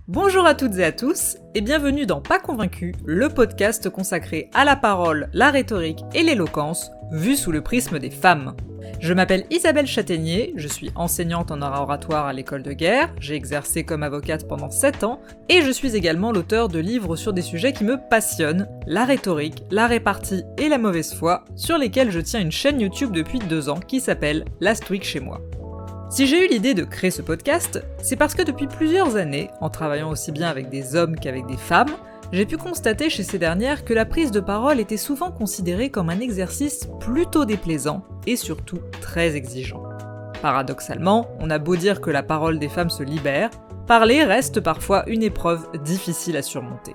Bonjour à toutes et à tous, et bienvenue dans Pas Convaincu, le podcast consacré à la parole, la rhétorique et l'éloquence, vu sous le prisme des femmes. Je m'appelle Isabelle Châtaignier, je suis enseignante en art oratoire à l'école de guerre, j'ai exercé comme avocate pendant 7 ans, et je suis également l'auteur de livres sur des sujets qui me passionnent, la rhétorique, la répartie et la mauvaise foi, sur lesquels je tiens une chaîne YouTube depuis 2 ans qui s'appelle Last Week chez moi. Si j'ai eu l'idée de créer ce podcast, c'est parce que depuis plusieurs années, en travaillant aussi bien avec des hommes qu'avec des femmes, j'ai pu constater chez ces dernières que la prise de parole était souvent considérée comme un exercice plutôt déplaisant et surtout très exigeant. Paradoxalement, on a beau dire que la parole des femmes se libère, parler reste parfois une épreuve difficile à surmonter.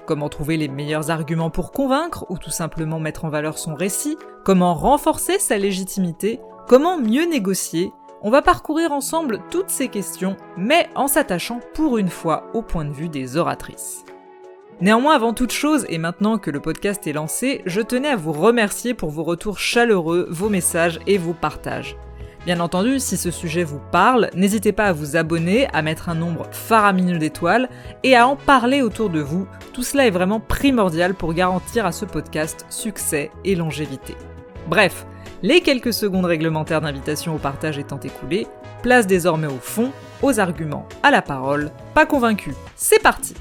Comment trouver les meilleurs arguments pour convaincre ou tout simplement mettre en valeur son récit? Comment renforcer sa légitimité? Comment mieux négocier? On va parcourir ensemble toutes ces questions, mais en s'attachant pour une fois au point de vue des oratrices. Néanmoins, avant toute chose, et maintenant que le podcast est lancé, je tenais à vous remercier pour vos retours chaleureux, vos messages et vos partages. Bien entendu, si ce sujet vous parle, n'hésitez pas à vous abonner, à mettre un nombre faramineux d'étoiles et à en parler autour de vous. Tout cela est vraiment primordial pour garantir à ce podcast succès et longévité. Bref, les quelques secondes réglementaires d'invitation au partage étant écoulées, place désormais au fond, aux arguments, à la parole. Pas convaincu, c'est parti!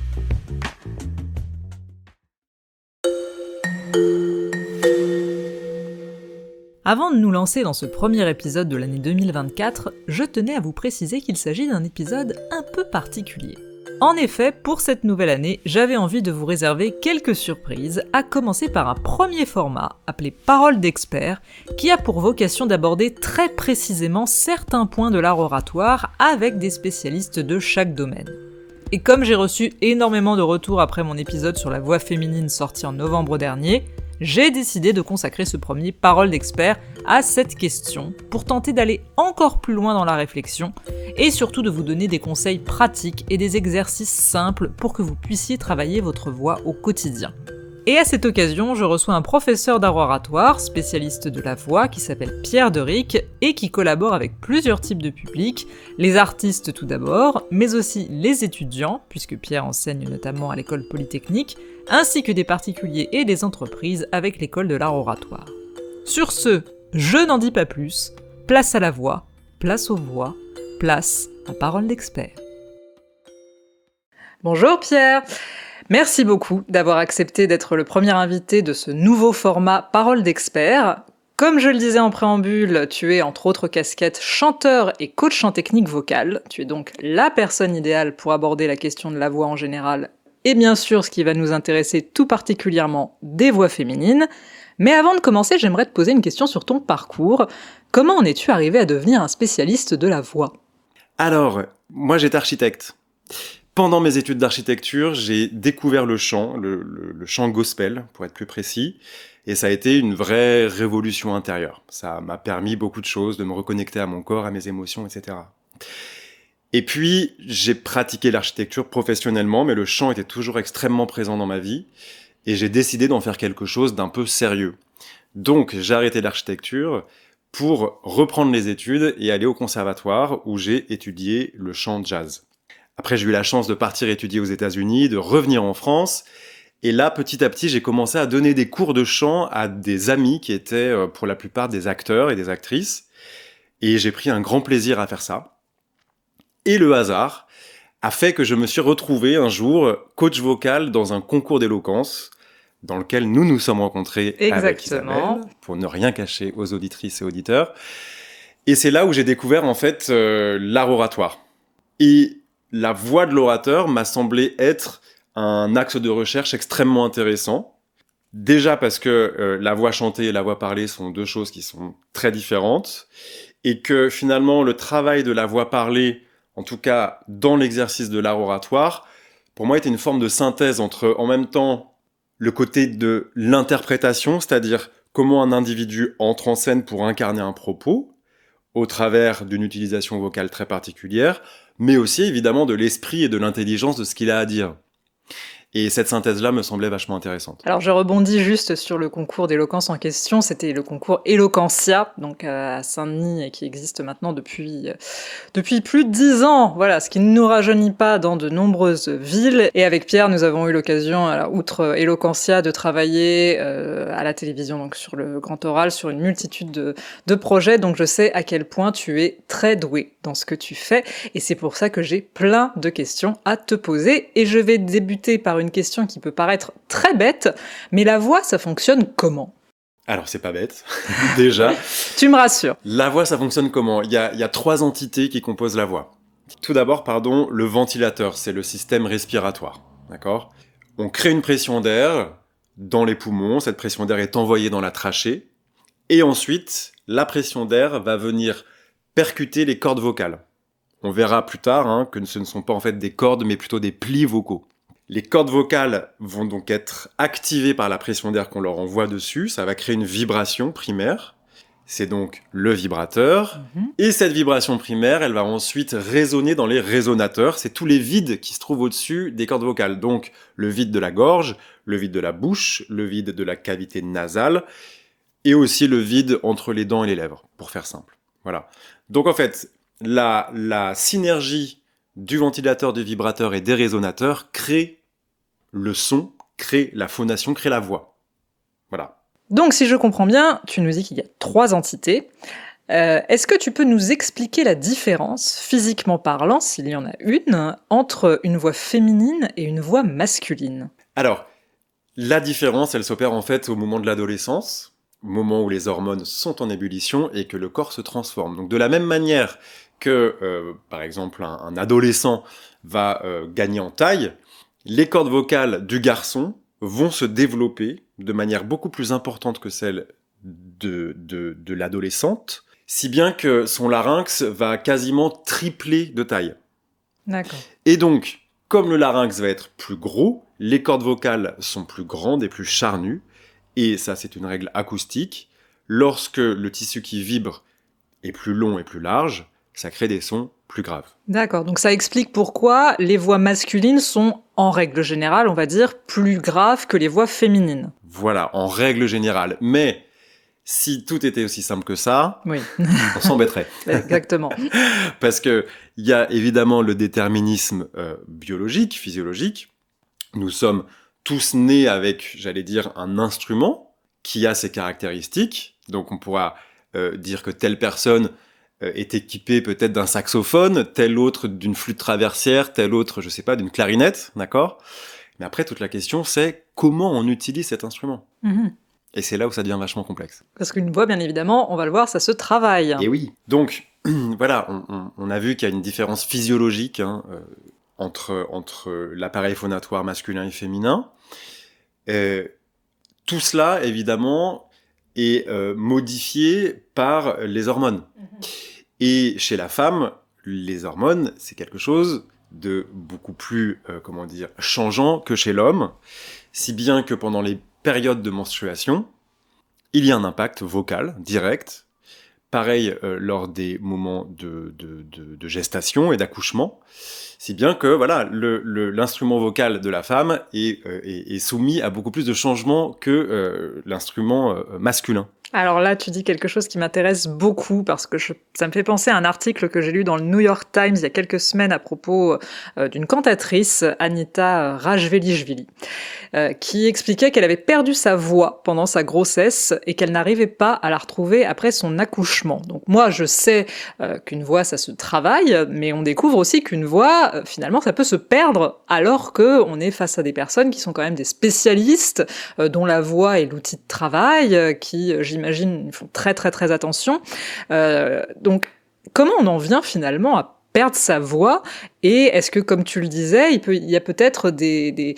Avant de nous lancer dans ce premier épisode de l'année 2024, je tenais à vous préciser qu'il s'agit d'un épisode un peu particulier. En effet, pour cette nouvelle année, j'avais envie de vous réserver quelques surprises, à commencer par un premier format, appelé Parole d'expert, qui a pour vocation d'aborder très précisément certains points de l'art oratoire avec des spécialistes de chaque domaine. Et comme j'ai reçu énormément de retours après mon épisode sur la voix féminine sorti en novembre dernier, j'ai décidé de consacrer ce premier Parole d'expert à cette question pour tenter d'aller encore plus loin dans la réflexion et surtout de vous donner des conseils pratiques et des exercices simples pour que vous puissiez travailler votre voix au quotidien. Et à cette occasion, je reçois un professeur d'art oratoire, spécialiste de la voix, qui s'appelle Pierre Derick et qui collabore avec plusieurs types de publics, les artistes tout d'abord, mais aussi les étudiants, puisque Pierre enseigne notamment à l'école polytechnique, ainsi que des particuliers et des entreprises avec l'école de l'art oratoire. Sur ce, je n'en dis pas plus, place à la voix, place aux voix, place à Parole d'expert. Bonjour Pierre! Merci beaucoup d'avoir accepté d'être le premier invité de ce nouveau format Parole d'expert. Comme je le disais en préambule, tu es entre autres casquettes chanteur et coach en technique vocale. Tu es donc la personne idéale pour aborder la question de la voix en général et bien sûr ce qui va nous intéresser tout particulièrement des voix féminines. Mais avant de commencer, j'aimerais te poser une question sur ton parcours. Comment en es-tu arrivé à devenir un spécialiste de la voix ? Alors, moi j'étais architecte. Pendant mes études d'architecture, j'ai découvert le chant, le chant gospel, pour être plus précis, et ça a été une vraie révolution intérieure. Ça m'a permis beaucoup de choses, de me reconnecter à mon corps, à mes émotions, etc. Et puis, j'ai pratiqué l'architecture professionnellement, mais le chant était toujours extrêmement présent dans ma vie, et j'ai décidé d'en faire quelque chose d'un peu sérieux. Donc, j'ai arrêté l'architecture pour reprendre les études et aller au conservatoire, où j'ai étudié le chant jazz. Après, j'ai eu la chance de partir étudier aux États-Unis, de revenir en France. Et là, petit à petit, j'ai commencé à donner des cours de chant à des amis qui étaient pour la plupart des acteurs et des actrices. Et j'ai pris un grand plaisir à faire ça. Et le hasard a fait que je me suis retrouvé un jour coach vocal dans un concours d'éloquence dans lequel nous nous sommes rencontrés avec Isabelle, pour ne rien cacher aux auditrices et auditeurs. Et c'est là où j'ai découvert en fait l'art oratoire. Et la voix de l'orateur m'a semblé être un axe de recherche extrêmement intéressant. Déjà parce que la voix chantée et la voix parlée sont deux choses qui sont très différentes. Et que finalement, le travail de la voix parlée, en tout cas dans l'exercice de l'art oratoire, pour moi était une forme de synthèse entre, en même temps, le côté de l'interprétation, c'est-à-dire comment un individu entre en scène pour incarner un propos, au travers d'une utilisation vocale très particulière, mais aussi évidemment de l'esprit et de l'intelligence de ce qu'il a à dire. Et cette synthèse-là me semblait vachement intéressante. Alors je rebondis juste sur le concours d'éloquence en question, c'était le concours Eloquentia, donc à Saint-Denis, et qui existe maintenant depuis plus de 10 ans, voilà, ce qui ne nous rajeunit pas dans de nombreuses villes. Et avec Pierre, nous avons eu l'occasion, alors, outre Eloquentia, de travailler à la télévision, donc sur le grand oral, sur une multitude de projets, donc je sais à quel point tu es très doué dans ce que tu fais, et c'est pour ça que j'ai plein de questions à te poser, et je vais débuter par une question qui peut paraître très bête, mais la voix, ça fonctionne comment ? Alors, c'est pas bête, déjà. Tu me rassures. La voix, ça fonctionne comment ? Il y a 3 entités qui composent la voix. Tout d'abord, le ventilateur, c'est le système respiratoire, d'accord ? On crée une pression d'air dans les poumons, cette pression d'air est envoyée dans la trachée, et ensuite, la pression d'air va venir percuter les cordes vocales. On verra plus tard que ce ne sont pas en fait des cordes, mais plutôt des plis vocaux. Les cordes vocales vont donc être activées par la pression d'air qu'on leur envoie dessus. Ça va créer une vibration primaire. C'est donc le vibrateur. Et cette vibration primaire, elle va ensuite résonner dans les résonateurs. C'est tous les vides qui se trouvent au-dessus des cordes vocales. Donc le vide de la gorge, le vide de la bouche, le vide de la cavité nasale, et aussi le vide entre les dents et les lèvres, pour faire simple. Voilà. Donc en fait, la synergie du ventilateur, du vibrateur et des résonateurs crée le son, crée la phonation, crée la voix. Voilà. Donc si je comprends bien, tu nous dis qu'il y a 3 entités. Est-ce que tu peux nous expliquer la différence, physiquement parlant, s'il y en a une, entre une voix féminine et une voix masculine ? Alors, la différence, elle s'opère en fait au moment de l'adolescence, au moment où les hormones sont en ébullition et que le corps se transforme. Donc de la même manière que, par exemple, un adolescent va gagner en taille, les cordes vocales du garçon vont se développer de manière beaucoup plus importante que celle de l'adolescente, si bien que son larynx va quasiment tripler de taille. D'accord. Et donc, comme le larynx va être plus gros, les cordes vocales sont plus grandes et plus charnues, et ça c'est une règle acoustique, lorsque le tissu qui vibre est plus long et plus large, ça crée des sons plus graves. D'accord, donc ça explique pourquoi les voix masculines sont, en règle générale, on va dire, plus graves que les voix féminines. Voilà, en règle générale. Mais si tout était aussi simple que ça, oui. On s'embêterait. Exactement. Parce qu'il y a évidemment le déterminisme biologique, physiologique. Nous sommes tous nés avec, j'allais dire, un instrument qui a ses caractéristiques. Donc on pourra dire que telle personne est équipée peut-être d'un saxophone, telle autre d'une flûte traversière, telle autre, je sais pas, d'une clarinette, d'accord ? Mais après, toute la question, c'est comment on utilise cet instrument. Et c'est là où ça devient vachement complexe. Parce qu'une voix, bien évidemment, on va le voir, ça se travaille. Et oui. Donc, voilà, on a vu qu'il y a une différence physiologique entre l'appareil phonatoire masculin et féminin. Tout cela, évidemment, est modifié par les hormones. Et chez la femme, les hormones, c'est quelque chose de beaucoup plus, changeant que chez l'homme, si bien que pendant les périodes de menstruation, il y a un impact vocal direct, pareil lors des moments de gestation et d'accouchement, si bien que voilà, l'instrument vocal de la femme est soumis à beaucoup plus de changements que l'instrument masculin. Alors là, tu dis quelque chose qui m'intéresse beaucoup parce que ça me fait penser à un article que j'ai lu dans le New York Times il y a quelques semaines à propos d'une cantatrice, Anita Rajvelishvili, qui expliquait qu'elle avait perdu sa voix pendant sa grossesse et qu'elle n'arrivait pas à la retrouver après son accouchement. Donc moi, je sais qu'une voix, ça se travaille, mais on découvre aussi qu'une voix, finalement, ça peut se perdre alors qu'on est face à des personnes qui sont quand même des spécialistes, dont la voix est l'outil de travail, qui, j'imagine, font très très très attention. Donc, comment on en vient finalement à perdre sa voix, et est-ce que, comme tu le disais, il y a peut-être des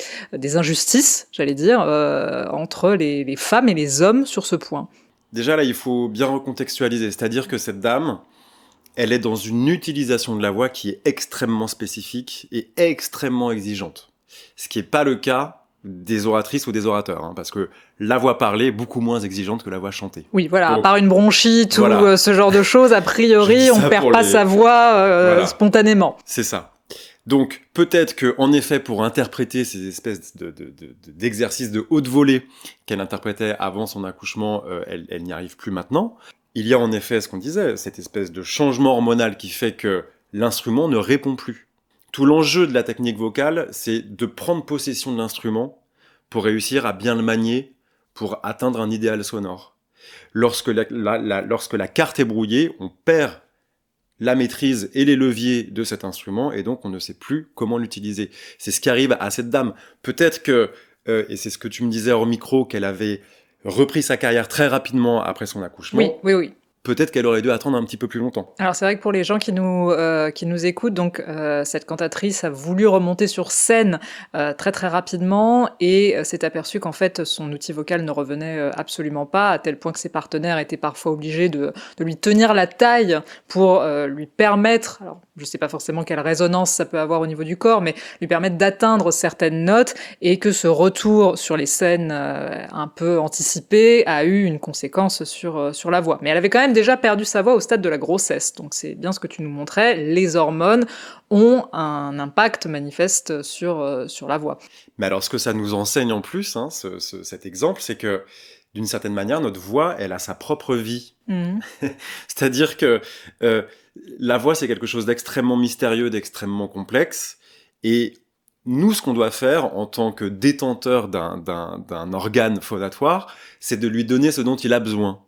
injustices, j'allais dire, entre les femmes et les hommes sur ce point? Déjà là, il faut bien recontextualiser, c'est-à-dire que cette dame, elle est dans une utilisation de la voix qui est extrêmement spécifique et extrêmement exigeante. Ce qui n'est pas le cas des oratrices ou des orateurs, parce que la voix parlée est beaucoup moins exigeante que la voix chantée. Oui, voilà, donc, à part une bronchite voilà. Ou ce genre de choses, a priori, on ne perd pas sa voix voilà. spontanément. C'est ça. Donc peut-être que, en effet, pour interpréter ces espèces d'exercices de haute volée qu'elle interprétait avant son accouchement, elle n'y arrive plus maintenant. Il y a en effet ce qu'on disait, cette espèce de changement hormonal qui fait que l'instrument ne répond plus. Tout l'enjeu de la technique vocale, c'est de prendre possession de l'instrument pour réussir à bien le manier, pour atteindre un idéal sonore. Lorsque la carte est brouillée, on perd la maîtrise et les leviers de cet instrument, et donc on ne sait plus comment l'utiliser. C'est ce qui arrive à cette dame. Peut-être que, et c'est ce que tu me disais hors micro, qu'elle avait repris sa carrière très rapidement après son accouchement. Oui. Peut-être qu'elle aurait dû attendre un petit peu plus longtemps. Alors c'est vrai que pour les gens qui nous écoutent, donc cette cantatrice a voulu remonter sur scène très très rapidement et s'est aperçue qu'en fait son outil vocal ne revenait absolument pas, à tel point que ses partenaires étaient parfois obligés de lui tenir la taille pour lui permettre, alors je sais pas forcément quelle résonance ça peut avoir au niveau du corps, mais lui permettre d'atteindre certaines notes, et que ce retour sur les scènes un peu anticipé a eu une conséquence sur la voix. Mais elle avait quand même déjà perdu sa voix au stade de la grossesse, donc c'est bien ce que tu nous montrais, les hormones ont un impact manifeste sur la voix. Mais alors ce que ça nous enseigne en plus, cet exemple, c'est que d'une certaine manière, notre voix, elle a sa propre vie. Mmh. C'est-à-dire que la voix, c'est quelque chose d'extrêmement mystérieux, d'extrêmement complexe, et nous, ce qu'on doit faire en tant que détenteur d'un organe phonatoire, c'est de lui donner ce dont il a besoin.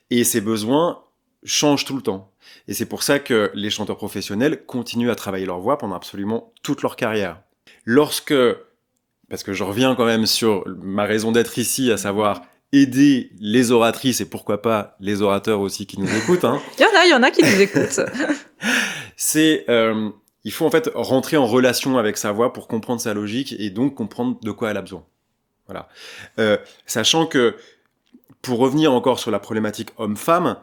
Et ces besoins changent tout le temps. Et c'est pour ça que les chanteurs professionnels continuent à travailler leur voix pendant absolument toute leur carrière. Parce que je reviens quand même sur ma raison d'être ici, à savoir aider les oratrices, et pourquoi pas les orateurs aussi qui nous écoutent. Hein. Il y en a qui nous écoutent. Il faut en fait rentrer en relation avec sa voix pour comprendre sa logique et donc comprendre de quoi elle a besoin. Voilà. Sachant que, pour revenir encore sur la problématique homme-femme,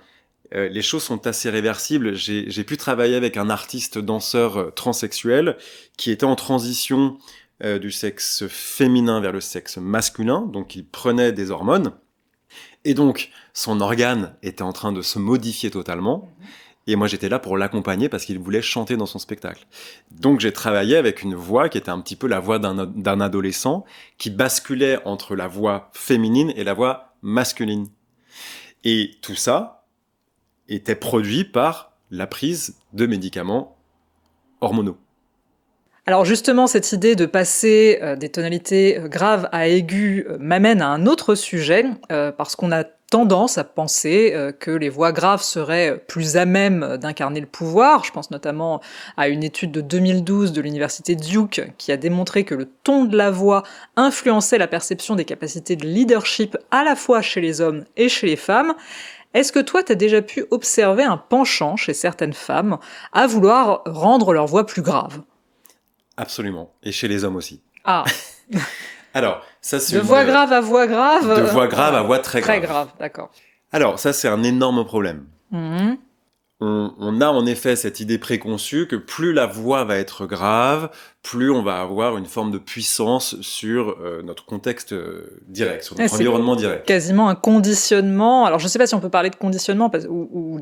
les choses sont assez réversibles. J'ai pu travailler avec un artiste danseur transsexuel qui était en transition du sexe féminin vers le sexe masculin, donc il prenait des hormones, et donc son organe était en train de se modifier totalement, et moi j'étais là pour l'accompagner parce qu'il voulait chanter dans son spectacle. Donc j'ai travaillé avec une voix qui était un petit peu la voix d'un adolescent, qui basculait entre la voix féminine et la voix masculine. Et tout ça était produit par la prise de médicaments hormonaux. Alors justement, cette idée de passer des tonalités graves à aiguës m'amène à un autre sujet, parce qu'on a tendance à penser que les voix graves seraient plus à même d'incarner le pouvoir. Je pense notamment à une étude de 2012 de l'université Duke qui a démontré que le ton de la voix influençait la perception des capacités de leadership à la fois chez les hommes et chez les femmes. Est-ce que toi, t'as déjà pu observer un penchant chez certaines femmes à vouloir rendre leur voix plus grave ? Absolument. Et chez les hommes aussi. Ah. Alors, ça c'est... De voix grave à voix grave. De voix grave à voix très grave. Très grave, d'accord. Alors, ça c'est un énorme problème. Mmh. On a en effet cette idée préconçue que plus la voix va être grave, plus on va avoir une forme de puissance sur notre contexte direct, sur notre environnement direct. Quasiment un conditionnement. Alors je ne sais pas si on peut parler de conditionnement ou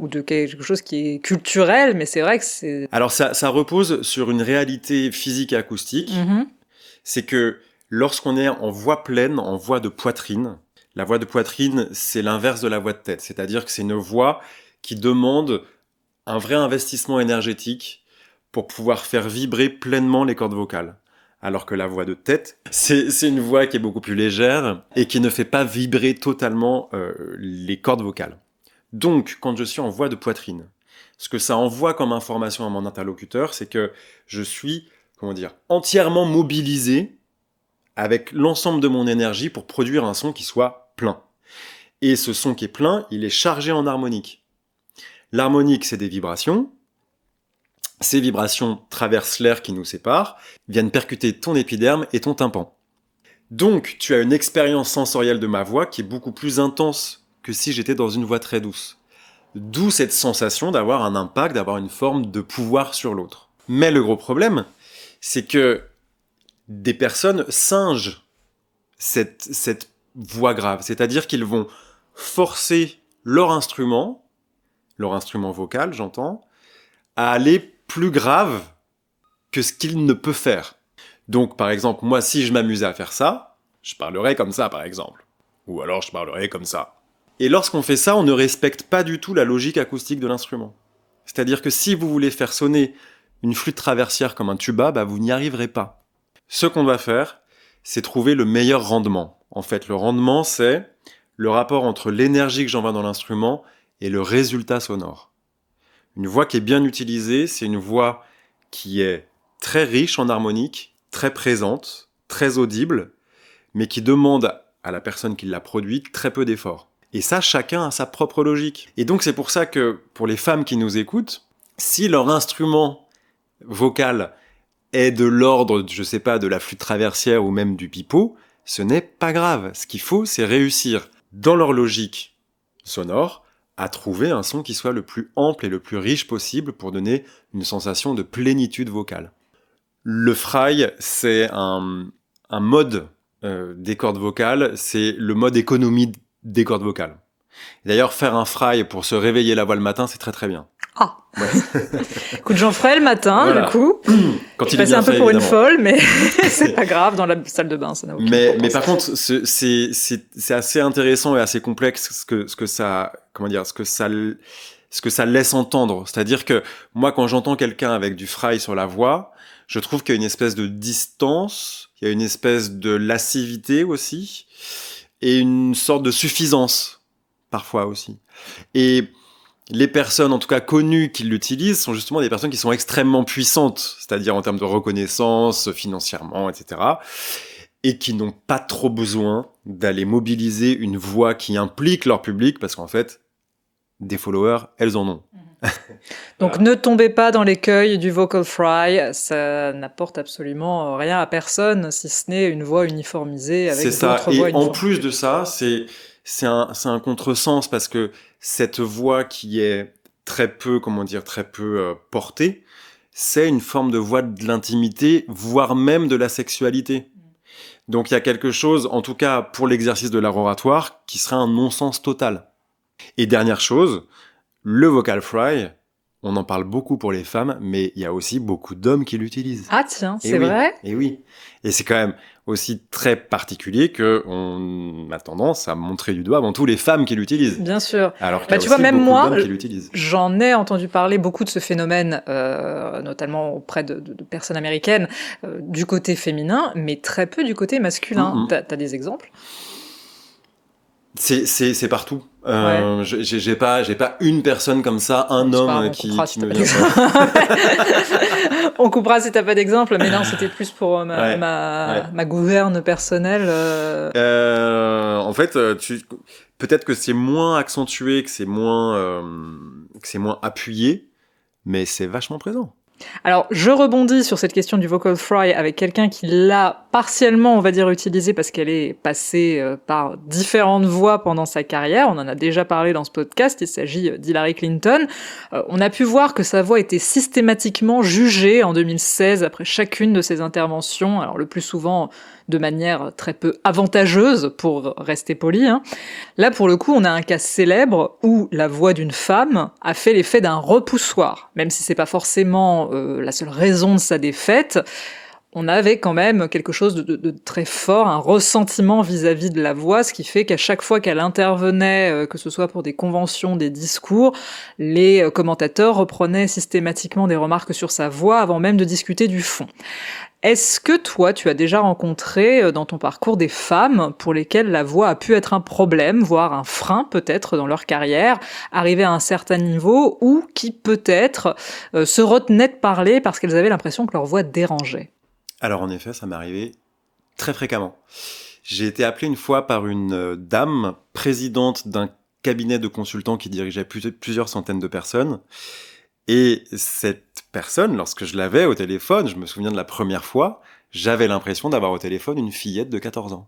de quelque chose qui est culturel, mais c'est vrai que c'est... Alors ça repose sur une réalité physique et acoustique. Mmh. C'est que lorsqu'on est en voix pleine, en voix de poitrine, la voix de poitrine, c'est l'inverse de la voix de tête. C'est-à-dire que c'est une voix qui demande un vrai investissement énergétique pour pouvoir faire vibrer pleinement les cordes vocales. Alors que la voix de tête, c'est une voix qui est beaucoup plus légère et qui ne fait pas vibrer totalement les cordes vocales. Donc, quand je suis en voix de poitrine, ce que ça envoie comme information à mon interlocuteur, c'est que je suis, entièrement mobilisé avec l'ensemble de mon énergie pour produire un son qui soit plein. Et ce son qui est plein, il est chargé en harmonique. L'harmonique, c'est des vibrations. Ces vibrations traversent l'air qui nous sépare, viennent percuter ton épiderme et ton tympan. Donc, tu as une expérience sensorielle de ma voix qui est beaucoup plus intense que si j'étais dans une voix très douce. D'où cette sensation d'avoir un impact, d'avoir une forme de pouvoir sur l'autre. Mais le gros problème, c'est que des personnes singent cette voix grave. C'est-à-dire qu'ils vont forcer leur instrument vocal, j'entends, à aller plus grave que ce qu'il ne peut faire. Donc, par exemple, moi, si je m'amusais à faire ça, je parlerais comme ça, par exemple. Ou alors, je parlerais comme ça. Et lorsqu'on fait ça, on ne respecte pas du tout la logique acoustique de l'instrument. C'est-à-dire que si vous voulez faire sonner une flûte traversière comme un tuba, vous n'y arriverez pas. Ce qu'on doit faire, c'est trouver le meilleur rendement. En fait, le rendement, c'est le rapport entre l'énergie que j'envoie dans l'instrument et le résultat sonore. Une voix qui est bien utilisée, c'est une voix qui est très riche en harmonique, très présente, très audible, mais qui demande à la personne qui l'a produite très peu d'efforts. Et ça, chacun a sa propre logique. Et donc, c'est pour ça que, pour les femmes qui nous écoutent, si leur instrument vocal est de l'ordre, je sais pas, de la flûte traversière ou même du pipeau, ce n'est pas grave. Ce qu'il faut, c'est réussir, dans leur logique sonore, à trouver un son qui soit le plus ample et le plus riche possible pour donner une sensation de plénitude vocale. Le fry, c'est un mode des cordes vocales, c'est le mode économie des cordes vocales. D'ailleurs, faire un fry pour se réveiller la voix le matin, c'est très très bien. Ah. Ouais. Écoute, j'en ferai le matin, voilà. Du coup. Quand je il est bien un peu fait, pour évidemment. une folle, mais c'est pas grave, dans la salle de bain, ça n'a aucune importance. Mais par contre, c'est assez intéressant et assez complexe ce que ça laisse entendre. C'est-à-dire que moi, quand j'entends quelqu'un avec du fry sur la voix, je trouve qu'il y a une espèce de distance, il y a une espèce de lascivité aussi, et une sorte de suffisance, parfois aussi. Et les personnes, en tout cas connues, qui l'utilisent, sont justement des personnes qui sont extrêmement puissantes, c'est-à-dire en termes de reconnaissance, financièrement, etc., et qui n'ont pas trop besoin d'aller mobiliser une voix qui implique leur public, parce qu'en fait, des followers, elles en ont. Donc ne tombez pas dans l'écueil du vocal fry, ça n'apporte absolument rien à personne, si ce n'est une voix uniformisée avec d'autres voix uniformisées. Et en plus de ça, c'est un contresens, parce que cette voix qui est très peu portée, c'est une forme de voix de l'intimité, voire même de la sexualité. Donc il y a quelque chose, en tout cas pour l'exercice de l'art oratoire, qui serait un non-sens total. Et dernière chose, le vocal fry, on en parle beaucoup pour les femmes, mais il y a aussi beaucoup d'hommes qui l'utilisent. Ah tiens, c'est vrai ? Et oui. Et c'est quand même aussi très particulier qu'on a tendance à montrer du doigt avant tout les femmes qui l'utilisent. Bien sûr. Alors qu'il y a tu aussi vois, même beaucoup moi, d'hommes qui l'utilisent. J'en ai entendu parler beaucoup de ce phénomène, notamment auprès de personnes américaines, du côté féminin, mais très peu du côté masculin. T'as des exemples ? C'est partout. Ouais. J'ai pas une personne comme ça, un homme qui me vient. On coupera si t'as pas d'exemple, mais non, c'était plus pour ma gouverne personnelle. En fait, peut-être que c'est moins accentué, que c'est moins appuyé, mais c'est vachement présent. Alors, je rebondis sur cette question du vocal fry avec quelqu'un qui l'a partiellement, on va dire, utilisé parce qu'elle est passée par différentes voix pendant sa carrière. On en a déjà parlé dans ce podcast, il s'agit d'Hillary Clinton. On a pu voir que sa voix était systématiquement jugée en 2016 après chacune de ses interventions, alors le plus souvent de manière très peu avantageuse, pour rester poli. Là, pour le coup, on a un cas célèbre où la voix d'une femme a fait l'effet d'un repoussoir. Même si c'est pas forcément la seule raison de sa défaite, on avait quand même quelque chose de très fort, un ressentiment vis-à-vis de la voix, ce qui fait qu'à chaque fois qu'elle intervenait, que ce soit pour des conventions, des discours, les commentateurs reprenaient systématiquement des remarques sur sa voix avant même de discuter du fond. Est-ce que toi, tu as déjà rencontré dans ton parcours des femmes pour lesquelles la voix a pu être un problème, voire un frein peut-être dans leur carrière, arrivées à un certain niveau, ou qui peut-être se retenaient de parler parce qu'elles avaient l'impression que leur voix dérangeait ? Alors en effet, ça m'est arrivé très fréquemment. J'ai été appelé une fois par une dame présidente d'un cabinet de consultants qui dirigeait plusieurs centaines de personnes. Et cette personne, lorsque je l'avais au téléphone, je me souviens de la première fois, j'avais l'impression d'avoir au téléphone une fillette de 14 ans.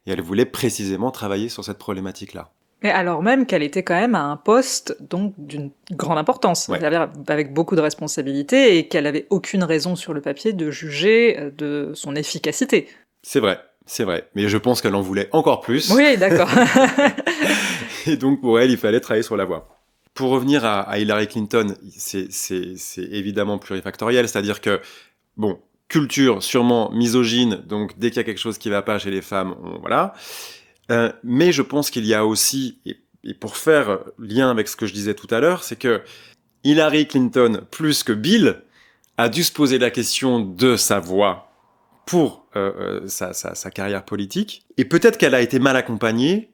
Et elle voulait précisément travailler sur cette problématique-là. Et alors même qu'elle était quand même à un poste donc d'une grande importance, ouais. Avec beaucoup de responsabilités, et qu'elle avait aucune raison sur le papier de juger de son efficacité. C'est vrai. Mais je pense qu'elle en voulait encore plus. Oui, d'accord. Et donc pour elle, il fallait travailler sur la voix. pour revenir à Hillary Clinton, c'est évidemment plurifactoriel, c'est-à-dire que, bon, culture sûrement misogyne, donc dès qu'il y a quelque chose qui ne va pas chez les femmes, voilà. Mais je pense qu'il y a aussi, et pour faire lien avec ce que je disais tout à l'heure, c'est que Hillary Clinton, plus que Bill, a dû se poser la question de sa voix pour sa carrière politique. Et peut-être qu'elle a été mal accompagnée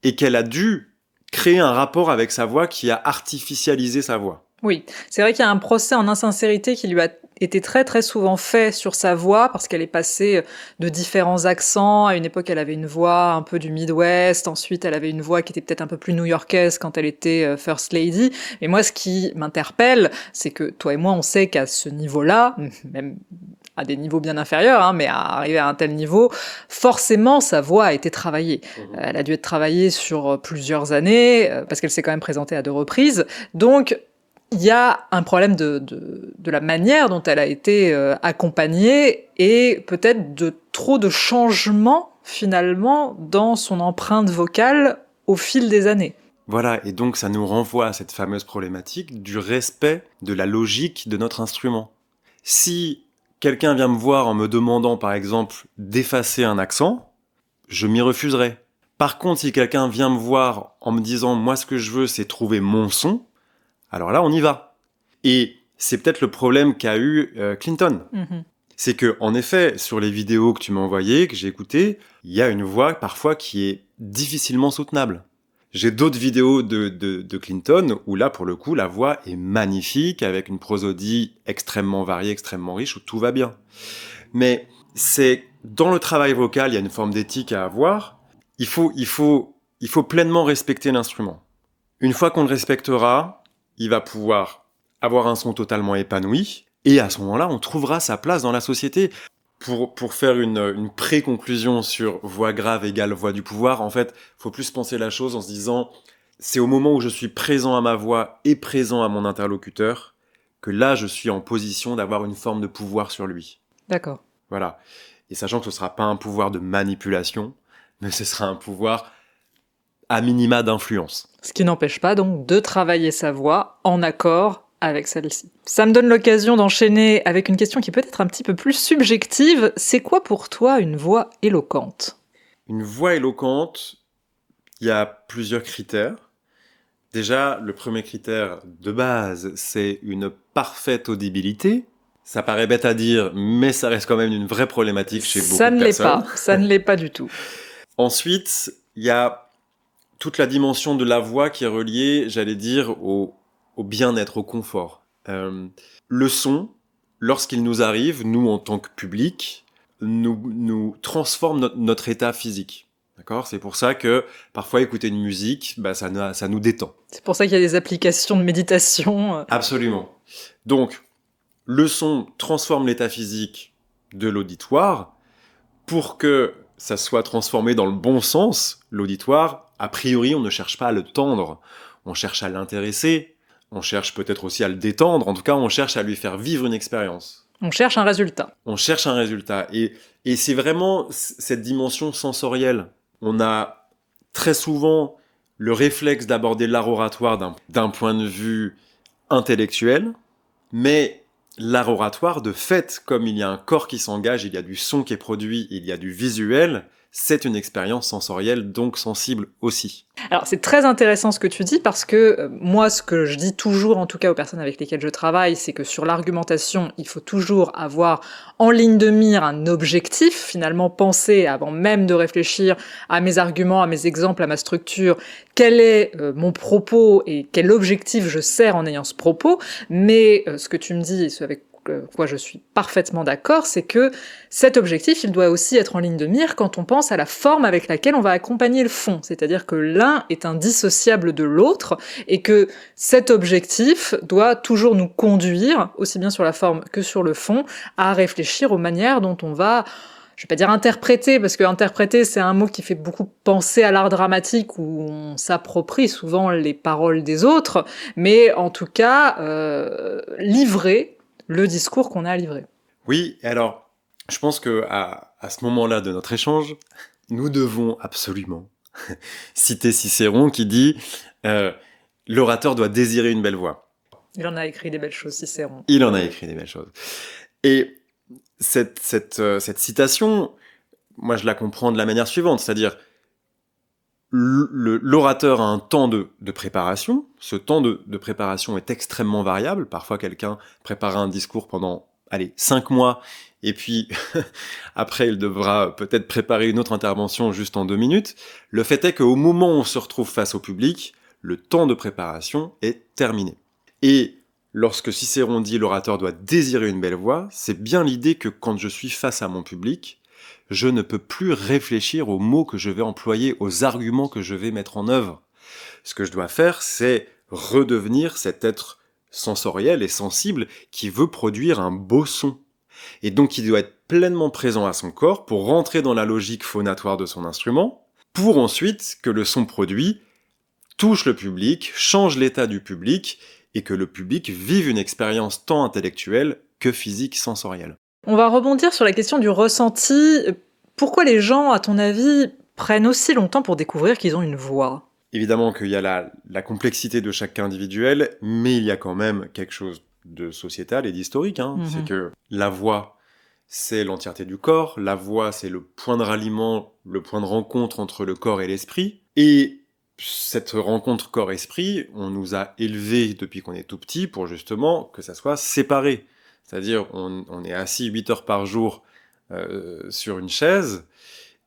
et qu'elle a dû créer un rapport avec sa voix qui a artificialisé sa voix. Oui, c'est vrai qu'il y a un procès en insincérité qui lui a été très très souvent fait sur sa voix parce qu'elle est passée de différents accents. À une époque, elle avait une voix un peu du Midwest. Ensuite, elle avait une voix qui était peut-être un peu plus new-yorkaise quand elle était First Lady. Et moi, ce qui m'interpelle, c'est que toi et moi, on sait qu'à ce niveau-là, même à des niveaux bien inférieurs, mais à arriver à un tel niveau, forcément, sa voix a été travaillée. Elle a dû être travaillée sur plusieurs années, parce qu'elle s'est quand même présentée à 2 reprises. Donc, il y a un problème de la manière dont elle a été accompagnée et peut-être de trop de changements, finalement, dans son empreinte vocale au fil des années. Voilà, et donc ça nous renvoie à cette fameuse problématique du respect de la logique de notre instrument. Si quelqu'un vient me voir en me demandant, par exemple, d'effacer un accent, je m'y refuserai. Par contre, si quelqu'un vient me voir en me disant « moi, ce que je veux, c'est trouver mon son », alors là, on y va. Et c'est peut-être le problème qu'a eu Clinton. C'est que, en effet, sur les vidéos que tu m'as envoyées, que j'ai écoutées, il y a une voix parfois qui est difficilement soutenable. J'ai d'autres vidéos de Clinton où là, pour le coup, la voix est magnifique, avec une prosodie extrêmement variée, extrêmement riche, où tout va bien. Mais c'est dans le travail vocal, il y a une forme d'éthique à avoir. Il faut pleinement respecter l'instrument. Une fois qu'on le respectera, il va pouvoir avoir un son totalement épanoui, et à ce moment-là, on trouvera sa place dans la société. Pour faire une pré-conclusion sur voix grave égale voix du pouvoir, en fait, faut plus penser la chose en se disant, c'est au moment où je suis présent à ma voix et présent à mon interlocuteur que là, je suis en position d'avoir une forme de pouvoir sur lui. D'accord. Voilà. Et sachant que ce sera pas un pouvoir de manipulation, mais ce sera un pouvoir à minima d'influence. Ce qui n'empêche pas donc de travailler sa voix en accord avec celle-ci. Ça me donne l'occasion d'enchaîner avec une question qui peut être un petit peu plus subjective. C'est quoi pour toi une voix éloquente ? Une voix éloquente, il y a plusieurs critères. Déjà, le premier critère de base, c'est une parfaite audibilité. Ça paraît bête à dire, mais ça reste quand même une vraie problématique chez beaucoup de personnes. Ça ne l'est pas du tout. Ensuite, il y a toute la dimension de la voix qui est reliée, j'allais dire, au bien-être, au confort. Le son, lorsqu'il nous arrive, nous en tant que public, nous transforme notre état physique. D'accord ? C'est pour ça que parfois écouter une musique, ça nous détend. C'est pour ça qu'il y a des applications de méditation. Absolument. Donc, le son transforme l'état physique de l'auditoire. Pour que ça soit transformé dans le bon sens, l'auditoire, a priori, on ne cherche pas à le tendre. On cherche à l'intéresser. On cherche peut-être aussi à le détendre. En tout cas, on cherche à lui faire vivre une expérience. On cherche un résultat. On cherche un résultat. Et c'est vraiment cette dimension sensorielle. On a très souvent le réflexe d'aborder l'art oratoire d'un point de vue intellectuel, mais l'art oratoire, de fait, comme il y a un corps qui s'engage, il y a du son qui est produit, il y a du visuel, c'est une expérience sensorielle, donc sensible aussi. Alors c'est très intéressant ce que tu dis parce que moi ce que je dis toujours en tout cas aux personnes avec lesquelles je travaille, c'est que sur l'argumentation, il faut toujours avoir en ligne de mire un objectif, finalement penser avant même de réfléchir à mes arguments, à mes exemples, à ma structure, quel est mon propos et quel objectif je sers en ayant ce propos, mais ce que tu me dis et ce avec quoi je suis parfaitement d'accord, c'est que cet objectif, il doit aussi être en ligne de mire quand on pense à la forme avec laquelle on va accompagner le fond. C'est-à-dire que l'un est indissociable de l'autre et que cet objectif doit toujours nous conduire, aussi bien sur la forme que sur le fond, à réfléchir aux manières dont on va, je vais pas dire interpréter, parce que interpréter, c'est un mot qui fait beaucoup penser à l'art dramatique où on s'approprie souvent les paroles des autres, mais en tout cas, livrer le discours qu'on a à livrer. Oui, alors, je pense que à ce moment-là de notre échange, nous devons absolument citer Cicéron qui dit l'orateur doit désirer une belle voix. Il en a écrit des belles choses, Cicéron. Il en a écrit des belles choses. Et cette citation, moi je la comprends de la manière suivante, c'est-à-dire l'orateur a un temps de préparation. Ce temps de préparation est extrêmement variable. Parfois, quelqu'un prépare un discours pendant 5 mois, et puis après, il devra peut-être préparer une autre intervention juste en 2 minutes. Le fait est qu'au moment où on se retrouve face au public, le temps de préparation est terminé. Et lorsque Cicéron dit « l'orateur doit désirer une belle voix », c'est bien l'idée que quand je suis face à mon public, je ne peux plus réfléchir aux mots que je vais employer, aux arguments que je vais mettre en œuvre. Ce que je dois faire, c'est redevenir cet être sensoriel et sensible qui veut produire un beau son. Et donc il doit être pleinement présent à son corps pour rentrer dans la logique phonatoire de son instrument, pour ensuite que le son produit touche le public, change l'état du public, et que le public vive une expérience tant intellectuelle que physique sensorielle. On va rebondir sur la question du ressenti. Pourquoi les gens, à ton avis, prennent aussi longtemps pour découvrir qu'ils ont une voix ? Évidemment qu'il y a la complexité de chaque cas individuel, mais il y a quand même quelque chose de sociétal et d'historique. C'est que la voix, c'est l'entièreté du corps. La voix, c'est le point de ralliement, le point de rencontre entre le corps et l'esprit. Et cette rencontre corps-esprit, on nous a élevés depuis qu'on est tout petit pour justement que ça soit séparé. C'est-à-dire, on est assis 8 heures par jour sur une chaise,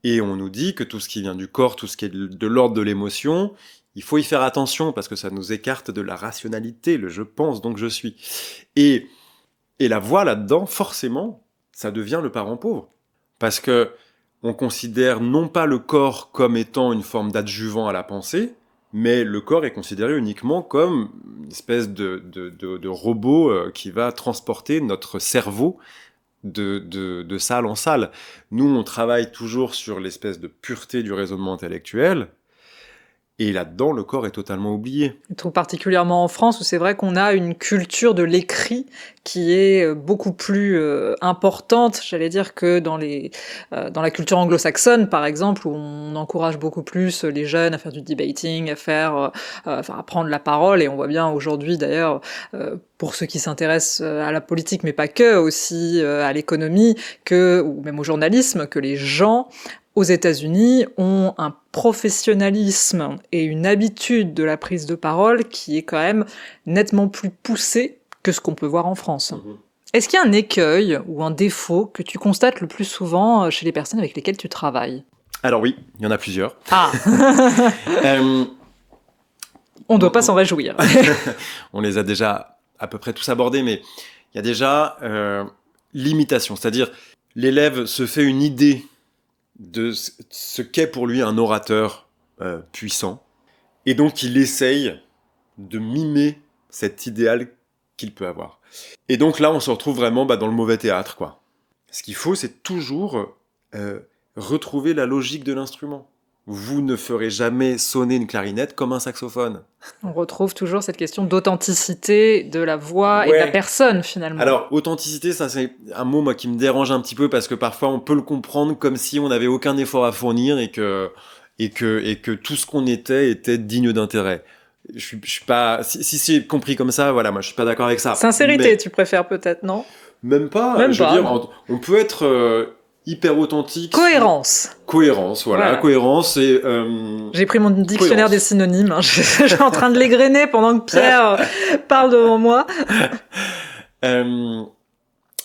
et on nous dit que tout ce qui vient du corps, tout ce qui est de l'ordre de l'émotion, il faut y faire attention parce que ça nous écarte de la rationalité, le « je pense, donc je suis ». Et la voix là-dedans, forcément, ça devient le parent pauvre. Parce que on considère non pas le corps comme étant une forme d'adjuvant à la pensée, mais le corps est considéré uniquement comme une espèce de robot qui va transporter notre cerveau de salle en salle. Nous, on travaille toujours sur l'espèce de pureté du raisonnement intellectuel, et là-dedans, le corps est totalement oublié. Je trouve particulièrement en France où c'est vrai qu'on a une culture de l'écrit qui est beaucoup plus importante, j'allais dire, que dans la culture anglo-saxonne, par exemple, où on encourage beaucoup plus les jeunes à faire du debating, à prendre la parole. Et on voit bien aujourd'hui, d'ailleurs, pour ceux qui s'intéressent à la politique, mais pas que, aussi à l'économie, ou même au journalisme, que les gens aux États-Unis ont un professionnalisme et une habitude de la prise de parole qui est quand même nettement plus poussée que ce qu'on peut voir en France. Est-ce qu'il y a un écueil ou un défaut que tu constates le plus souvent chez les personnes avec lesquelles tu travailles ? Alors oui, il y en a plusieurs. Ah On ne doit pas s'en réjouir. On les a déjà à peu près tous abordés, mais il y a déjà l'imitation, c'est-à-dire l'élève se fait une idée de ce qu'est pour lui un orateur puissant, et donc il essaye de mimer cet idéal qu'il peut avoir. Et donc là, on se retrouve vraiment dans le mauvais théâtre, quoi. Ce qu'il faut, c'est toujours retrouver la logique de l'instrument. Vous ne ferez jamais sonner une clarinette comme un saxophone. On retrouve toujours cette question d'authenticité de la voix et de la personne, finalement. Alors, authenticité, ça c'est un mot moi, qui me dérange un petit peu parce que parfois on peut le comprendre comme si on n'avait aucun effort à fournir et que tout ce qu'on était digne d'intérêt. Je suis pas... Si c'est compris comme ça, voilà, moi je suis pas d'accord avec ça. Sincérité, tu préfères peut-être, non ? Même pas. Veux dire, on peut être... hyper authentique. Cohérence, voilà. Cohérence et... J'ai pris mon dictionnaire des synonymes, je suis en train de l'égrener pendant que Pierre parle devant moi.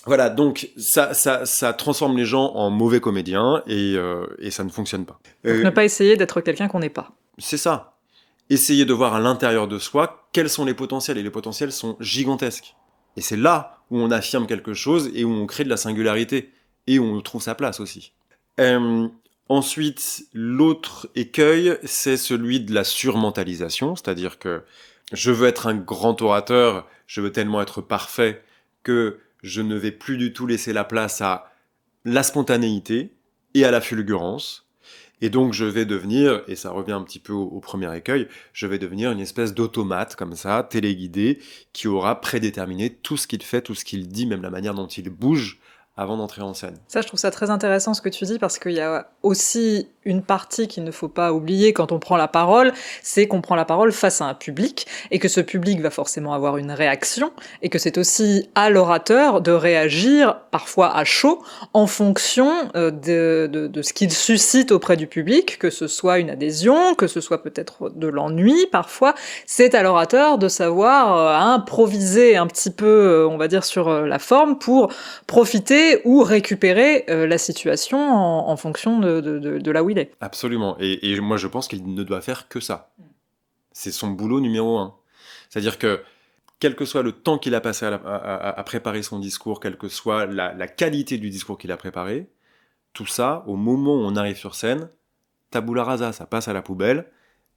Voilà, donc ça transforme les gens en mauvais comédiens et ça ne fonctionne pas. Donc ne pas essayer d'être quelqu'un qu'on n'est pas. C'est ça. Essayer de voir à l'intérieur de soi quels sont les potentiels, et les potentiels sont gigantesques. Et c'est là où on affirme quelque chose et où on crée de la singularité. Et on trouve sa place aussi. Ensuite, l'autre écueil, c'est celui de la surmentalisation, c'est-à-dire que je veux être un grand orateur, je veux tellement être parfait que je ne vais plus du tout laisser la place à la spontanéité et à la fulgurance. Et donc je vais devenir, et ça revient un petit peu au premier écueil, je vais devenir une espèce d'automate comme ça, téléguidé, qui aura prédéterminé tout ce qu'il fait, tout ce qu'il dit, même la manière dont il bouge, avant d'entrer en scène. Ça, je trouve ça très intéressant ce que tu dis, parce qu'il y a aussi une partie qu'il ne faut pas oublier quand on prend la parole, c'est qu'on prend la parole face à un public, et que ce public va forcément avoir une réaction, et que c'est aussi à l'orateur de réagir, parfois à chaud, en fonction de ce qu'il suscite auprès du public, que ce soit une adhésion, que ce soit peut-être de l'ennui, parfois. C'est à l'orateur de savoir improviser un petit peu, on va dire, sur la forme, pour profiter ou récupérer la situation en fonction de là où il est. Absolument. Et moi, je pense qu'il ne doit faire que ça. C'est son boulot numéro 1. C'est-à-dire que, quel que soit le temps qu'il a passé à préparer son discours, quelle que soit la qualité du discours qu'il a préparé, tout ça, au moment où on arrive sur scène, tabula rasa, ça passe à la poubelle,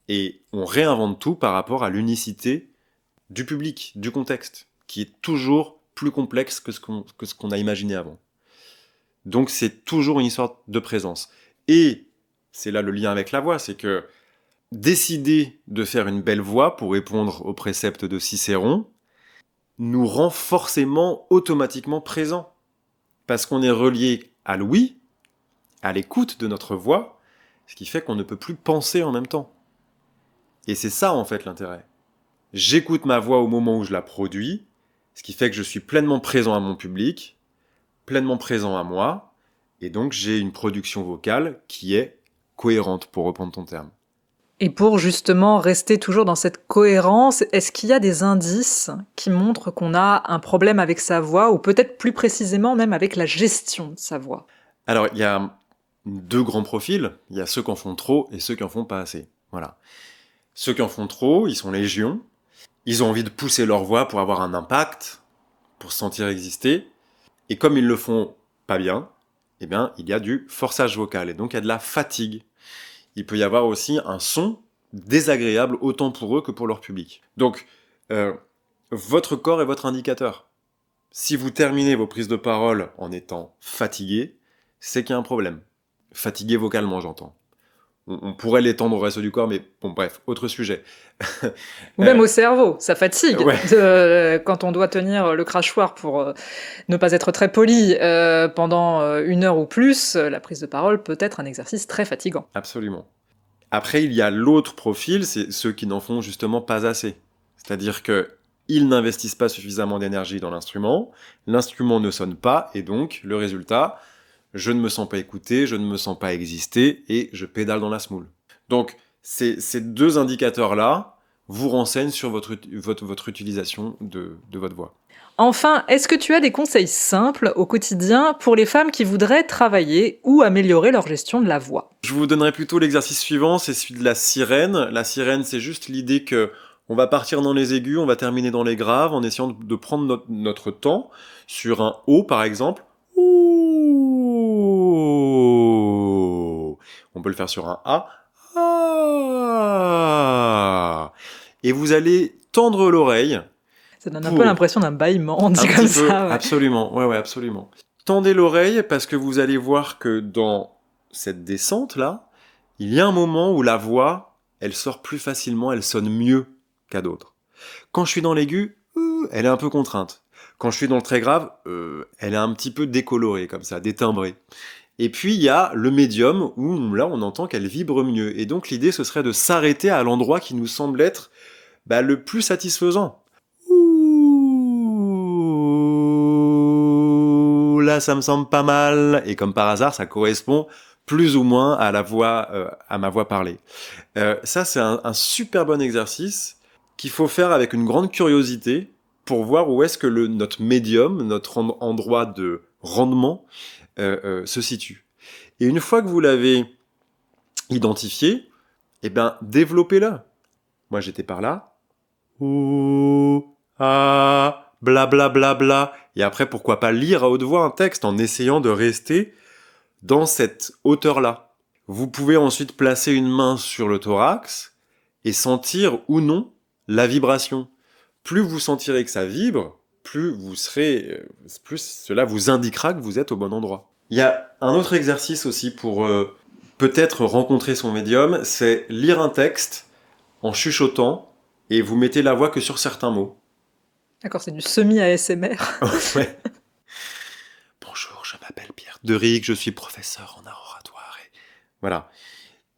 et on réinvente tout par rapport à l'unicité du public, du contexte, qui est toujours plus complexe que ce qu'on a imaginé avant. Donc c'est toujours une histoire de présence. Et c'est là le lien avec la voix, c'est que décider de faire une belle voix pour répondre au précepte de Cicéron nous rend forcément automatiquement présents. Parce qu'on est relié à l'ouïe, à l'écoute de notre voix, ce qui fait qu'on ne peut plus penser en même temps. Et c'est ça en fait l'intérêt. J'écoute ma voix au moment où je la produis, ce qui fait que je suis pleinement présent à mon public, pleinement présent à moi, et donc j'ai une production vocale qui est cohérente, pour reprendre ton terme. Et pour justement rester toujours dans cette cohérence, est-ce qu'il y a des indices qui montrent qu'on a un problème avec sa voix, ou peut-être plus précisément même avec la gestion de sa voix ? Alors, il y a 2 grands profils, il y a ceux qui en font trop et ceux qui en font pas assez. Voilà. Ceux qui en font trop, ils sont légion, ils ont envie de pousser leur voix pour avoir un impact, pour se sentir exister, et comme ils le font pas bien, eh bien, il y a du forçage vocal, et donc il y a de la fatigue. Il peut y avoir aussi un son désagréable autant pour eux que pour leur public. Donc, votre corps est votre indicateur. Si vous terminez vos prises de parole en étant fatigué, c'est qu'il y a un problème. Fatigué vocalement, j'entends. On pourrait l'étendre au reste du corps, mais bon, bref, autre sujet. Ou même au cerveau, ça fatigue. Ouais. Quand on doit tenir le crachoir pour ne pas être très poli pendant 1 heure ou plus, la prise de parole peut être un exercice très fatigant. Absolument. Après, il y a l'autre profil, c'est ceux qui n'en font justement pas assez. C'est-à-dire qu'ils n'investissent pas suffisamment d'énergie dans l'instrument ne sonne pas, et donc, le résultat, je ne me sens pas écouté, je ne me sens pas exister, et je pédale dans la smoule. Donc, ces 2 indicateurs-là vous renseignent sur votre utilisation de votre voix. Enfin, est-ce que tu as des conseils simples au quotidien pour les femmes qui voudraient travailler ou améliorer leur gestion de la voix ? Je vous donnerai plutôt l'exercice suivant, c'est celui de la sirène. La sirène, c'est juste l'idée que on va partir dans les aigus, on va terminer dans les graves, en essayant de prendre notre temps sur un O, par exemple. Ouh. On peut le faire sur un A. Ah. Et vous allez tendre l'oreille. Ça donne un peu l'impression d'un bâillement, dit comme ça. Ouais. Absolument, ouais, absolument. Tendez l'oreille parce que vous allez voir que dans cette descente-là, il y a un moment où la voix, elle sort plus facilement, elle sonne mieux qu'à d'autres. Quand je suis dans l'aigu, elle est un peu contrainte. Quand je suis dans le très grave, elle est un petit peu décolorée, comme ça, détimbrée. Et puis, il y a le médium, où là, on entend qu'elle vibre mieux. Et donc, l'idée, ce serait de s'arrêter à l'endroit qui nous semble être le plus satisfaisant. Ouh, là, ça me semble pas mal. Et comme par hasard, ça correspond plus ou moins à à ma voix parlée. Ça, c'est un super bon exercice qu'il faut faire avec une grande curiosité pour voir où est-ce que notre médium, notre endroit de rendement se situe. Et une fois que vous l'avez identifié, eh ben, développez-le. Moi, j'étais par là. Ouh, ah, bla bla bla bla. Et après, pourquoi pas lire à haute voix un texte en essayant de rester dans cette hauteur-là. Vous pouvez ensuite placer une main sur le thorax et sentir ou non la vibration. Plus vous sentirez que ça vibre, plus cela vous indiquera que vous êtes au bon endroit. Il y a un autre exercice aussi pour peut-être rencontrer son médium, c'est lire un texte en chuchotant et vous mettez la voix que sur certains mots. D'accord, c'est du semi-ASMR. Ouais. Bonjour, je de Rick, je suis professeur en art oratoire. Et voilà.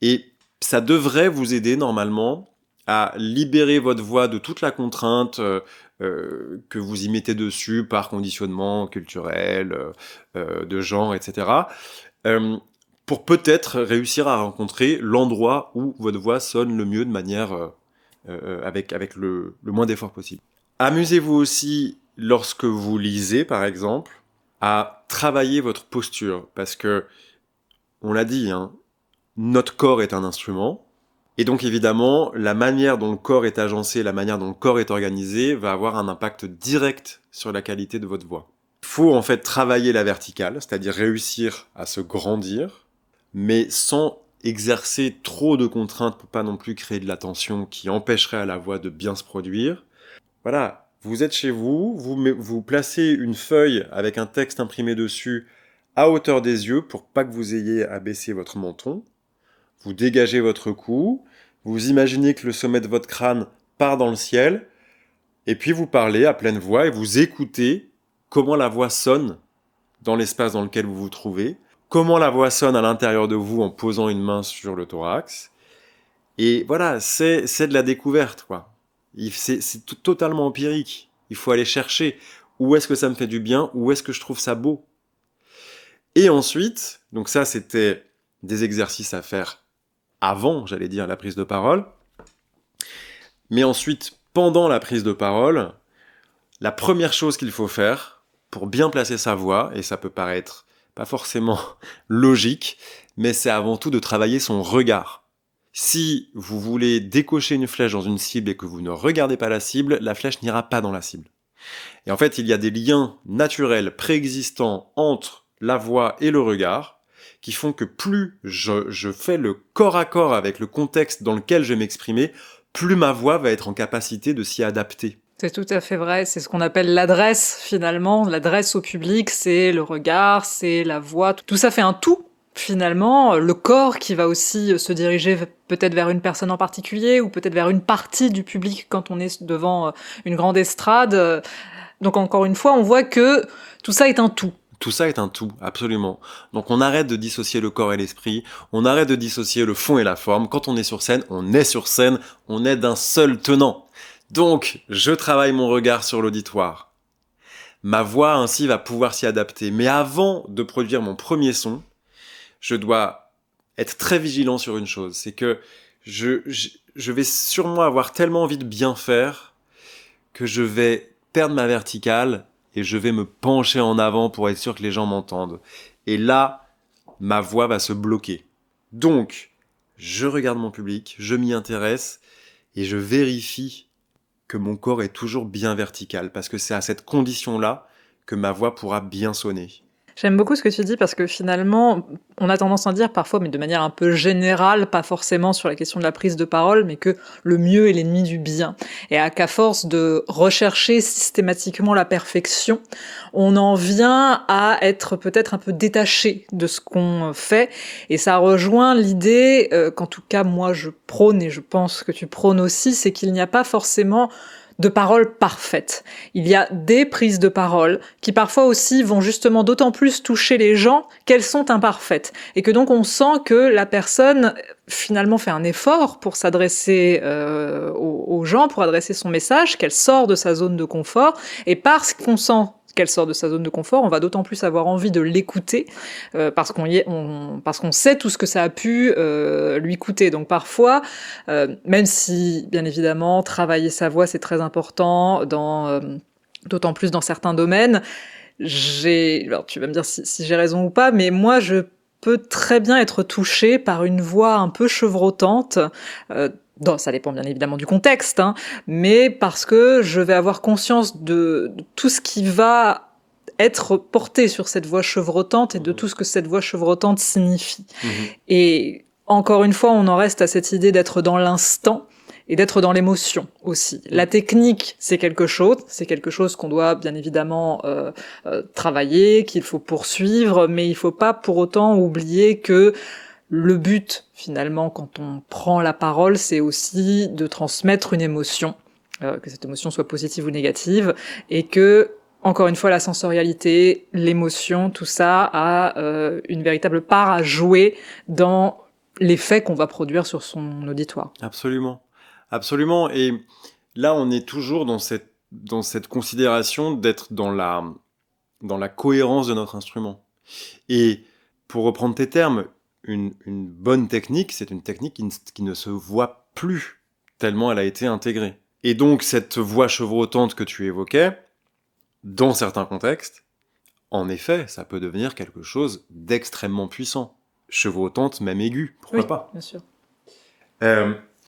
Et ça devrait vous aider normalement à libérer votre voix de toute la contrainte que vous y mettez dessus par conditionnement culturel, de genre, etc. Euh, pour peut-être réussir à rencontrer l'endroit où votre voix sonne le mieux de manière avec le moins d'effort possible. Amusez-vous aussi, lorsque vous lisez par exemple, à travailler votre posture, parce que, on l'a dit, hein, notre corps est un instrument, et donc évidemment, la manière dont le corps est agencé, la manière dont le corps est organisé, va avoir un impact direct sur la qualité de votre voix. Il faut en fait travailler la verticale, c'est-à-dire réussir à se grandir, mais sans exercer trop de contraintes pour pas non plus créer de la tension qui empêcherait à la voix de bien se produire. Voilà, vous êtes chez vous, vous placez une feuille avec un texte imprimé dessus à hauteur des yeux pour pas que vous ayez à baisser votre menton. Vous dégagez votre cou, vous imaginez que le sommet de votre crâne part dans le ciel, et puis vous parlez à pleine voix et vous écoutez comment la voix sonne dans l'espace dans lequel vous vous trouvez, comment la voix sonne à l'intérieur de vous en posant une main sur le thorax. Et voilà, c'est de la découverte, quoi. C'est totalement empirique. Il faut aller chercher où est-ce que ça me fait du bien, où est-ce que je trouve ça beau. Et ensuite, donc ça c'était des exercices à faire avant, j'allais dire, la prise de parole. Mais ensuite, pendant la prise de parole, la première chose qu'il faut faire pour bien placer sa voix, et ça peut paraître pas forcément logique, mais c'est avant tout de travailler son regard. Si vous voulez décocher une flèche dans une cible et que vous ne regardez pas la cible, la flèche n'ira pas dans la cible. Et en fait, il y a des liens naturels préexistants entre la voix et le regard qui font que plus je fais le corps à corps avec le contexte dans lequel je vais m'exprimer, plus ma voix va être en capacité de s'y adapter. C'est tout à fait vrai, c'est ce qu'on appelle l'adresse finalement. L'adresse au public, c'est le regard, c'est la voix, tout ça fait un tout. Finalement, le corps qui va aussi se diriger peut-être vers une personne en particulier ou peut-être vers une partie du public quand on est devant une grande estrade. Donc encore une fois, on voit que tout ça est un tout. Tout ça est un tout, absolument. Donc on arrête de dissocier le corps et l'esprit, on arrête de dissocier le fond et la forme. Quand on est sur scène, on est d'un seul tenant. Donc, je travaille mon regard sur l'auditoire. Ma voix ainsi va pouvoir s'y adapter. Mais avant de produire mon premier son, je dois être très vigilant sur une chose. C'est que je vais sûrement avoir tellement envie de bien faire que je vais perdre ma verticale et je vais me pencher en avant pour être sûr que les gens m'entendent. Et là, ma voix va se bloquer. Donc, je regarde mon public, je m'y intéresse et je vérifie que mon corps est toujours bien vertical, parce que c'est à cette condition-là que ma voix pourra bien sonner. J'aime beaucoup ce que tu dis parce que finalement, on a tendance à dire parfois, mais de manière un peu générale, pas forcément sur la question de la prise de parole, mais que le mieux est l'ennemi du bien. Et qu'à force de rechercher systématiquement la perfection, on en vient à être peut-être un peu détaché de ce qu'on fait. Et ça rejoint l'idée qu'en tout cas moi je prône, et je pense que tu prônes aussi, c'est qu'il n'y a pas forcément de paroles parfaites. Il y a des prises de parole qui parfois aussi vont justement d'autant plus toucher les gens qu'elles sont imparfaites. Et que donc on sent que la personne finalement fait un effort pour s'adresser aux gens, pour adresser son message, qu'elle sort de sa zone de confort. Et parce qu'on sent qu'elle sort de sa zone de confort, on va d'autant plus avoir envie de l'écouter parce qu'on sait tout ce que ça a pu lui coûter. Donc parfois, même si bien évidemment travailler sa voix c'est très important, d'autant plus dans certains domaines, alors tu vas me dire si j'ai raison ou pas, mais moi je peux très bien être touchée par une voix un peu chevrotante. Ça dépend bien évidemment du contexte, hein, mais parce que je vais avoir conscience de tout ce qui va être porté sur cette voix chevrotante et de tout ce que cette voix chevrotante signifie. Et encore une fois, on en reste à cette idée d'être dans l'instant et d'être dans l'émotion aussi. La technique, c'est quelque chose qu'on doit bien évidemment travailler, qu'il faut poursuivre, mais il faut pas pour autant oublier que le but, finalement, quand on prend la parole, c'est aussi de transmettre une émotion, que cette émotion soit positive ou négative, et que, encore une fois, la sensorialité, l'émotion, tout ça a une véritable part à jouer dans l'effet qu'on va produire sur son auditoire. Absolument. Absolument. Et là, on est toujours dans cette considération d'être dans la cohérence de notre instrument. Et pour reprendre tes termes, une bonne technique, c'est une technique qui ne se voit plus tellement elle a été intégrée. Et donc, cette voix chevrotante que tu évoquais, dans certains contextes, en effet, ça peut devenir quelque chose d'extrêmement puissant. Chevrotante, même aiguë, pourquoi pas. Bien sûr.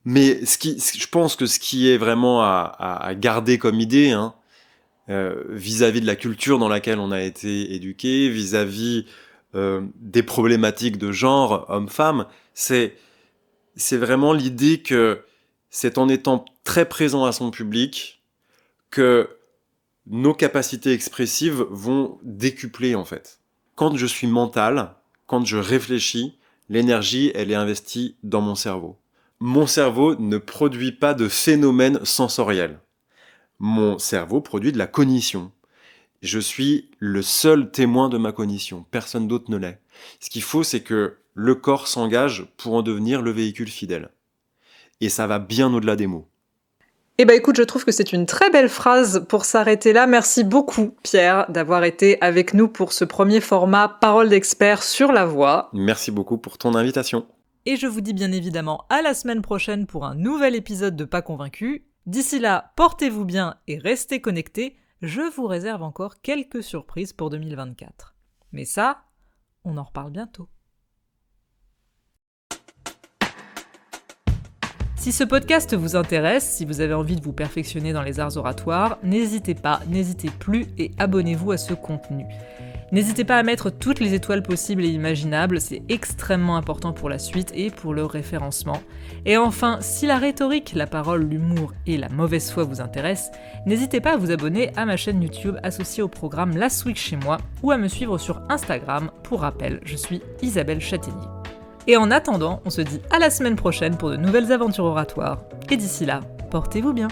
Mais je pense que ce qui est vraiment à garder comme idée, vis-à-vis de la culture dans laquelle on a été éduqué, vis-à-vis des problématiques de genre, homme-femme, c'est vraiment l'idée que c'est en étant très présent à son public que nos capacités expressives vont décupler, en fait. Quand je suis mental, quand je réfléchis, l'énergie, elle est investie dans mon cerveau. Mon cerveau ne produit pas de phénomènes sensoriels. Mon cerveau produit de la cognition. Je suis le seul témoin de ma cognition. Personne d'autre ne l'est. Ce qu'il faut, c'est que le corps s'engage pour en devenir le véhicule fidèle. Et ça va bien au-delà des mots. Eh ben écoute, je trouve que c'est une très belle phrase pour s'arrêter là. Merci beaucoup, Pierre, d'avoir été avec nous pour ce premier format Parole d'expert sur la voix. Merci beaucoup pour ton invitation. Et je vous dis bien évidemment à la semaine prochaine pour un nouvel épisode de Pas Convaincu. D'ici là, portez-vous bien et restez connectés. Je vous réserve encore quelques surprises pour 2024. Mais ça, on en reparle bientôt. Si ce podcast vous intéresse, si vous avez envie de vous perfectionner dans les arts oratoires, n'hésitez plus et abonnez-vous à ce contenu. N'hésitez pas à mettre toutes les étoiles possibles et imaginables, c'est extrêmement important pour la suite et pour le référencement. Et enfin, si la rhétorique, la parole, l'humour et la mauvaise foi vous intéressent, n'hésitez pas à vous abonner à ma chaîne YouTube associée au programme Last Week chez moi ou à me suivre sur Instagram. Pour rappel, je suis Isabelle Chataignier. Et en attendant, on se dit à la semaine prochaine pour de nouvelles aventures oratoires. Et d'ici là, portez-vous bien.